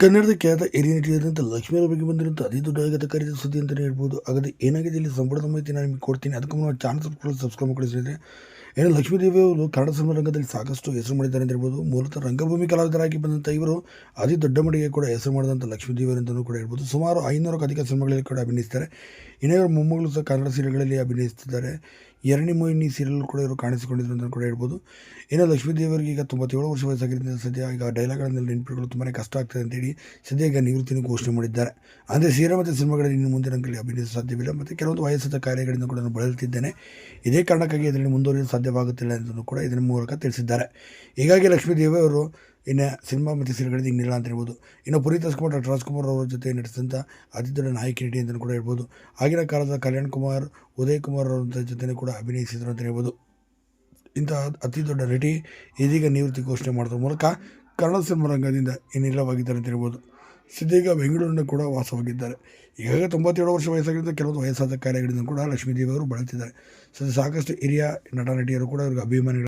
ಕನ್ನಡದ ಖ್ಯಾತ ಹಿರಿಯ ನಟಿಯಾದಂಥ ಲಕ್ಷ್ಮಿ ಅವರ ಬಗ್ಗೆ ಬಂದಿರುವಂಥ ಅತಿ ದೊಡ್ಡ ಆಘಾತಕಾರಿ ಸುದ್ದಿ ಅಂತಲೇ ಹೇಳ್ಬೋದು. ಹಾಗಾದರೆ ಏನಾಗಿದೆ ಇಲ್ಲಿ ಸಂಪೂರ್ಣ ಮಾಹಿತಿ ನಾನು ನಿಮಗೆ ಕೊಡ್ತೀನಿ. ಅದಕ್ಕೂ ಮುನ್ನ ಚಾನಲ್ ಸಬ್ಸ್ಕ್ರೈಬ್ ಮಾಡಿ ಸ್ನೇಹಿತರೆ. ಏನು ಲಕ್ಷ್ಮೀ ದೇವಿ ಅವರು ಕನ್ನಡ ಸಿನಿಮಾ ರಂಗದಲ್ಲಿ ಸಾಕಷ್ಟು ಹೆಸರು ಮಾಡಿದ್ದಾರೆ ಅಂತ ಹೇಳ್ಬೋದು. ಮೂಲತಃ ರಂಗಭೂಮಿ ಕಲಾವಿದರಾಗಿ ಬಂದಂಥ ಇವರು ಅತಿ ದೊಡ್ಡ ಮಟ್ಟಿಗೆ ಕೂಡ ಹೆಸರು ಮಾಡಿದಂಥ ಲಕ್ಷ್ಮೀ ದೇವಿ ಅಂತಲೂ ಕೂಡ ಹೇಳ್ಬೋದು. ಸುಮಾರು 500ಕ್ಕೂ ಅಧಿಕ ಸಿನಿಮಾಗಳಲ್ಲಿ ಕೂಡ ಅಭಿನಯಿಸ್ತಾರೆ. ಇನ್ನೂ ಇವರು ಮೊಮ್ಮಗಳು ಸಹ ಕನ್ನಡ ಸೀರಿಯಲ್ಗಳಲ್ಲಿ ಅಭಿನಯಿಸ್ತಿದ್ದಾರೆ. ಎರಡನೇ ಮೊಯ್ನಿ ಸೀರಿಯಲ್ ಕೂಡ ಇವರು ಕಾಣಿಸಿಕೊಂಡಿದ್ರು ಅಂತ ಕೂಡ ಹೇಳ್ಬೋದು. ಇನ್ನು ಲಕ್ಷ್ಮೀ ದೇವರಿಗೆ ಈಗ 97 ವರ್ಷ ವಯಸ್ಸಾಗಿದ್ದರಿಂದ ಸದ್ಯ ಈಗ ಡೈಲಾಗ್ಗಳನ್ನೆಲ್ಲ ನೆನಪಿಟ್ಕೊಳ್ಳಲು ತುಂಬಾ ಕಷ್ಟ ಆಗ್ತದೆ ಅಂತೇಳಿ ಸದ್ಯ ಈಗ ನಿವೃತ್ತಿಯನ್ನು ಘೋಷಣೆ ಮಾಡಿದ್ದಾರೆ. ಅಂದರೆ ಸೀರಿಯಲ್ ಮತ್ತು ಸಿನಿಮಾಗಳಲ್ಲಿ ಇನ್ನು ಮುಂದೆ ರಂಗದಲ್ಲಿ ಅಭಿನಯಿಸಲು ಸಾಧ್ಯವಿಲ್ಲ ಮತ್ತು ಕೆಲವೊಂದು ವಯಸ್ಸಾದ ಕಾರ್ಯಗಳಿಂದ ಕೂಡ ನಾನು ಬಳಲುತ್ತಿದ್ದೇನೆ. ಇದೇ ಕಾರಣಕ್ಕಾಗಿ ಇದರಲ್ಲಿ ಮುಂದುವರಿಯಲು ಸಾಧ್ಯವಾಗುತ್ತಿಲ್ಲ ಎಂದು ಕೂಡ ಇದರ ಮೂಲಕ ತಿಳಿಸಿದ್ದಾರೆ. ಹೀಗಾಗಿ ಲಕ್ಷ್ಮೀ ದೇವಿ ಅವರು ಇನ್ನು ಸಿನಿಮಾ ಮತ್ತು ಸೀರಿಯಲ್ಗಳಲ್ಲಿ ಇನ್ನಿಲ್ಲ ಅಂತ ಹೇಳ್ಬೋದು. ಇನ್ನು ಪುನೀತ್ ರಾಜ್ಕುಮಾರ್, ಡಾಕ್ಟರ್ ರಾಜ್ಕುಮಾರ್ ಅವರ ಜೊತೆ ನಟಿಸಿದಂಥ ಅತಿ ದೊಡ್ಡ ನಾಯಕಿ ನಟಿ ಅಂತಲೂ ಕೂಡ ಹೇಳ್ಬೋದು. ಆಗಿನ ಕಾಲದ ಕಲ್ಯಾಣ್ ಕುಮಾರ್, ಉದಯ್ ಕುಮಾರ್ ಅವರ ಜೊತೆ ಕೂಡ ಅಭಿನಯಿಸಿದರು ಅಂತ ಹೇಳ್ಬೋದು. ಇಂಥ ಅತಿ ದೊಡ್ಡ ನಟಿ ಇದೀಗ ನಿವೃತ್ತಿ ಘೋಷಣೆ ಮಾಡೋದ್ರ ಮೂಲಕ ಕನ್ನಡ ಸಿನಿಮಾ ರಂಗದಿಂದ ಇನ್ನಿಲ್ಲವಾಗಿದ್ದಾರೆ ಅಂತ ಹೇಳ್ಬೋದು. ಸದ್ಯ ಈಗ ಬೆಂಗಳೂರಿನ ಕೂಡ ವಾಸವಾಗಿದ್ದಾರೆ. ಈಗಾಗ 97 ವರ್ಷ ವಯಸ್ಸಾಗಿದ್ದ ಕೆಲವೊಂದು ವಯಸ್ಸಾದ ಕಾರ್ಯಗಳಿಂದ ಕೂಡ ಲಕ್ಷ್ಮೀ ದೇವಿ ಅವರು ಬಳಲ್ತಿದ್ದಾರೆ. ಸಾಕಷ್ಟು ಹಿರಿಯ ನಟ ನಟಿಯರು ಕೂಡ ಅವ್ರಿಗೆ ಅಭಿಮಾನಿಗಳು.